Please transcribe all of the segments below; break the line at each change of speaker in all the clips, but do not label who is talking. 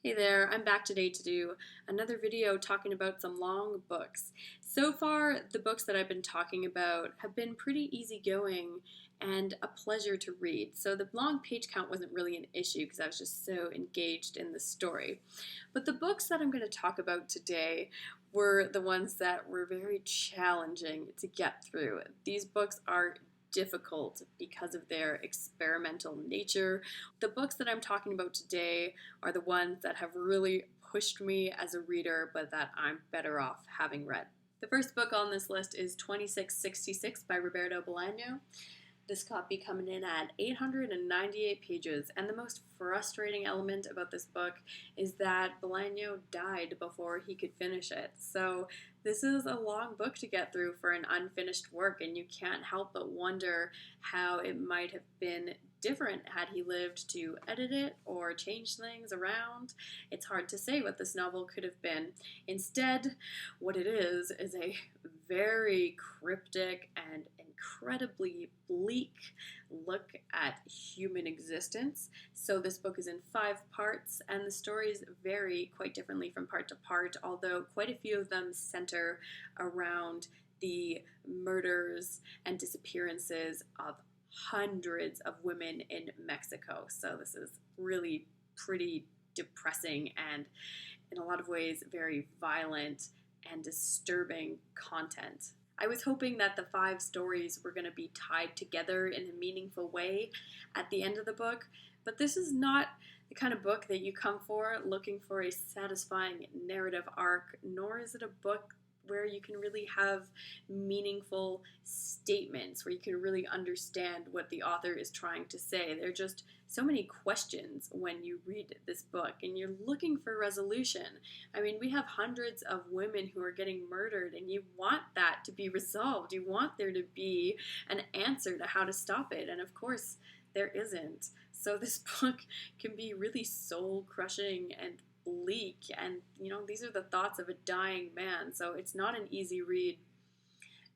Hey there, I'm back today to do another video talking about some long books. So far, the books that I've been talking about have been pretty easygoing and a pleasure to read. So the long page count wasn't really an issue because I was just so engaged in the story. But the books that I'm going to talk about today were the ones that were very challenging to get through. These books are difficult because of their experimental nature. The books that I'm talking about today are the ones that have really pushed me as a reader, but that I'm better off having read. The first book on this list is 2666 by Roberto Bolaño. This copy coming in at 898 pages, and the most frustrating element about this book is that Bolaño died before he could finish it. So this is a long book to get through for an unfinished work, and you can't help but wonder how it might have been different had he lived to edit it or change things around. It's hard to say what this novel could have been. Instead, what it is a very cryptic and incredibly bleak look at human existence. So this book is in 5 parts, and the stories vary quite differently from part to part, although quite a few of them center around the murders and disappearances of hundreds of women in Mexico. So this is really pretty depressing and in a lot of ways very violent and disturbing content. I was hoping that the 5 stories were going to be tied together in a meaningful way at the end of the book, but this is not the kind of book that you come for looking for a satisfying narrative arc, nor is it a book where you can really have meaningful statements, where you can really understand what the author is trying to say. There are just so many questions when you read this book, and you're looking for resolution. I mean, we have hundreds of women who are getting murdered, and you want that to be resolved. You want there to be an answer to how to stop it, and of course, there isn't. So this book can be really soul-crushing and bleak, and these are the thoughts of a dying man, so it's not an easy read.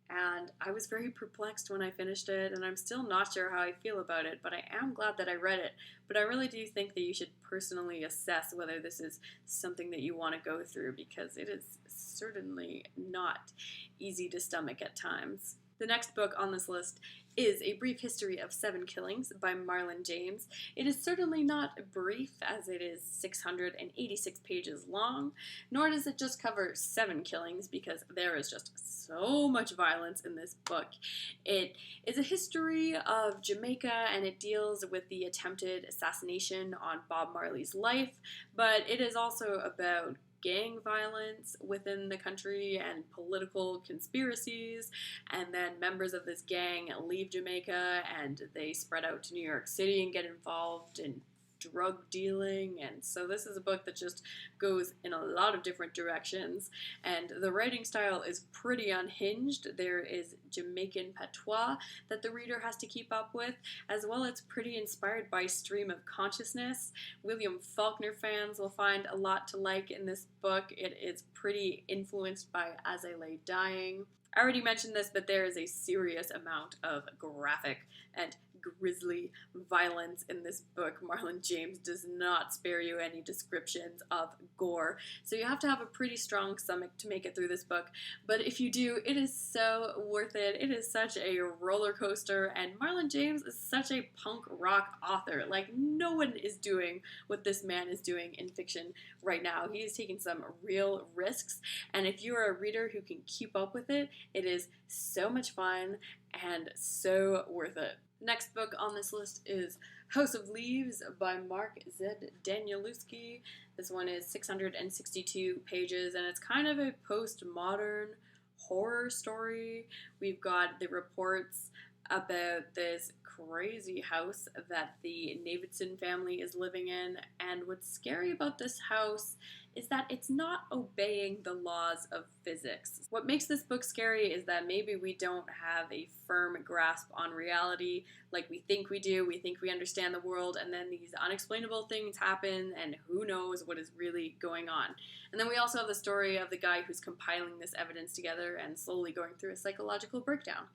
And I was very perplexed when I finished it, and I'm still not sure how I feel about it, but I am glad that I read it. But I really do think that you should personally assess whether this is something that you want to go through, because it is certainly not easy to stomach at times. The next book on this list is A Brief History of 7 Killings by Marlon James. It is certainly not brief, as it is 686 pages long, nor does it just cover 7 killings, because there is just so much violence in this book. It is a history of Jamaica, and it deals with the attempted assassination on Bob Marley's life, but it is also about gang violence within the country and political conspiracies, and then members of this gang leave Jamaica and they spread out to New York City and get involved in drug dealing. And so this is a book that just goes in a lot of different directions, and the writing style is pretty unhinged. There is Jamaican patois that the reader has to keep up with, as well. It's pretty inspired by stream of consciousness. William Faulkner fans will find a lot to like in this book. It is pretty influenced by As I Lay Dying. I already mentioned this, but there is a serious amount of graphic and grisly violence in this book. Marlon James does not spare you any descriptions of gore, so you have to have a pretty strong stomach to make it through this book, but if you do, it is so worth it. It is such a roller coaster, and Marlon James is such a punk rock author. Like, no one is doing what this man is doing in fiction right now. He is taking some real risks, and if you're a reader who can keep up with it, it is so much fun and so worth it. The next book on this list is House of Leaves by Mark Z. Danielewski. This one is 662 pages, and it's kind of a postmodern horror story. We've got the reports about this crazy house that the Davidson family is living in, and what's scary about this house is that it's not obeying the laws of physics. What makes this book scary is that maybe we don't have a firm grasp on reality like we think we do. We think we understand the world, and then these unexplainable things happen, and who knows what is really going on. And then we also have the story of the guy who's compiling this evidence together and slowly going through a psychological breakdown.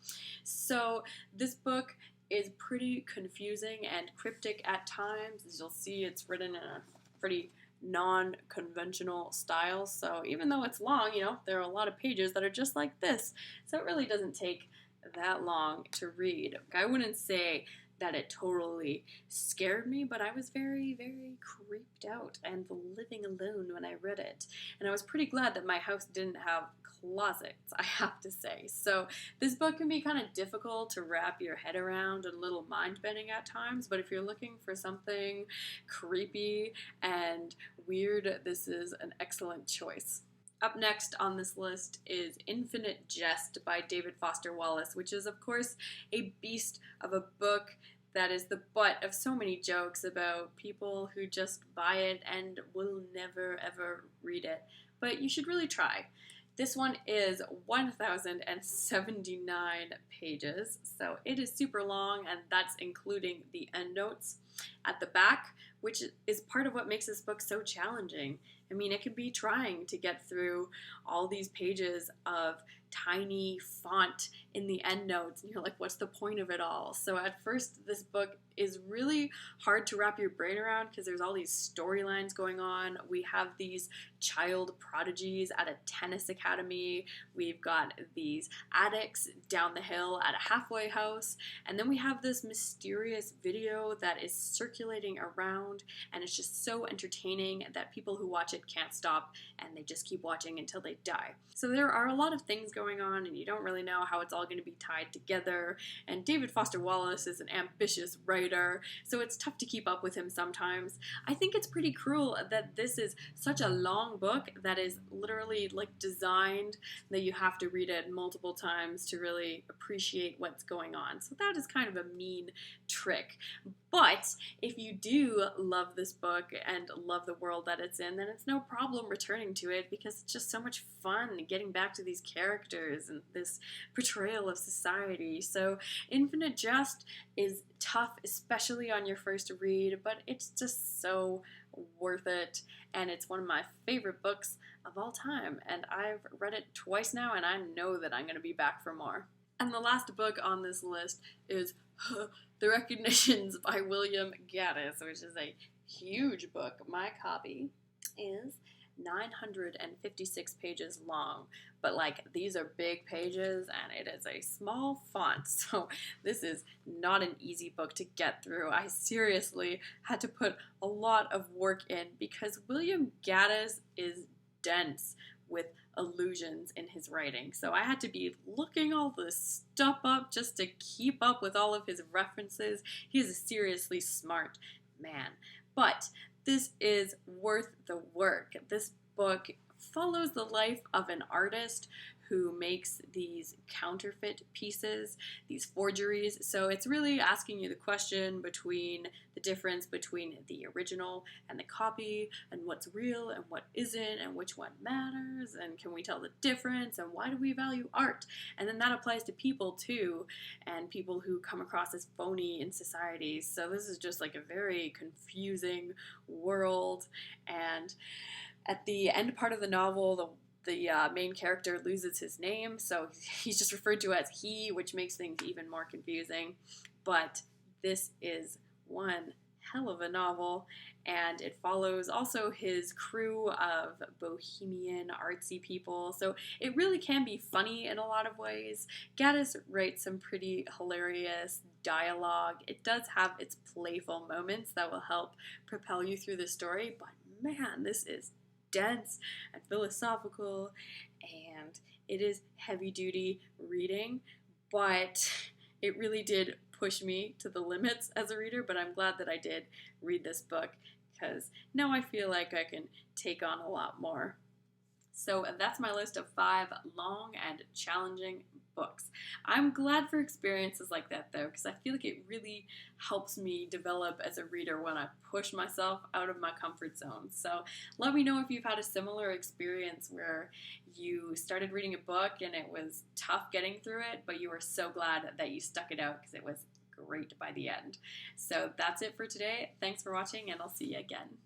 So this book is pretty confusing and cryptic at times. As you'll see, it's written in a pretty non-conventional style. So even though it's long, there are a lot of pages that are just like this. So it really doesn't take that long to read. I wouldn't say that it totally scared me, but I was very, very creeped out and living alone when I read it. And I was pretty glad that my house didn't have closets, I have to say. So this book can be kind of difficult to wrap your head around and a little mind-bending at times, but if you're looking for something creepy and weird, this is an excellent choice. Up next on this list is Infinite Jest by David Foster Wallace, which is, of course, a beast of a book that is the butt of so many jokes about people who just buy it and will never, ever read it. But you should really try. This one is 1,079 pages, so it is super long, and that's including the endnotes at the back, which is part of what makes this book so challenging. I mean, it can be trying to get through all these pages of tiny font in the endnotes, and you're like, what's the point of it all? So at first, this book is really hard to wrap your brain around because there's all these storylines going on. We have these child prodigies at a tennis academy. We've got these addicts down the hill at a halfway house. And then we have this mysterious video that is circulating around, and it's just so entertaining that people who watch it can't stop, and they just keep watching until they die. So there are a lot of things going on, and you don't really know how it's all going to be tied together. And David Foster Wallace is an ambitious writer, so it's tough to keep up with him sometimes. I think it's pretty cruel that this is such a long book that is literally like designed that you have to read it multiple times to really appreciate what's going on. So that is kind of a mean trick. But if you do love this book and love the world that it's in, then it's no problem returning to it because it's just so much fun getting back to these characters and this portrayal of society. So Infinite Jest is tough, especially on your first read, but it's just so worth it, and it's one of my favorite books of all time, and I've read it twice now, and I know that I'm going to be back for more. And the last book on this list is The Recognitions by William Gaddis, which is a huge book. My copy is 956 pages long, but these are big pages and it is a small font, so this is not an easy book to get through. I seriously had to put a lot of work in because William Gaddis is dense with allusions in his writing, so I had to be looking all this stuff up just to keep up with all of his references. He is a seriously smart man, but this is worth the work. This book follows the life of an artist who makes these counterfeit pieces, these forgeries. So it's really asking you the question between the difference between the original and the copy, and what's real and what isn't, and which one matters, and can we tell the difference, and why do we value art? And then that applies to people too, and people who come across as phony in society. So this is just a very confusing world, and at the end part of the novel, the main character loses his name, so he's just referred to as he, which makes things even more confusing. But this is one hell of a novel, and it follows also his crew of bohemian artsy people, so it really can be funny in a lot of ways. Gaddis writes some pretty hilarious dialogue. It does have its playful moments that will help propel you through the story, but man, this is dense and philosophical, and it is heavy-duty reading, but it really did push me to the limits as a reader. But I'm glad that I did read this book because now I feel like I can take on a lot more. So that's my list of 5 long and challenging books. I'm glad for experiences like that though, because I feel like it really helps me develop as a reader when I push myself out of my comfort zone. So let me know if you've had a similar experience where you started reading a book and it was tough getting through it, but you were so glad that you stuck it out because it was great by the end. So that's it for today. Thanks for watching, and I'll see you again.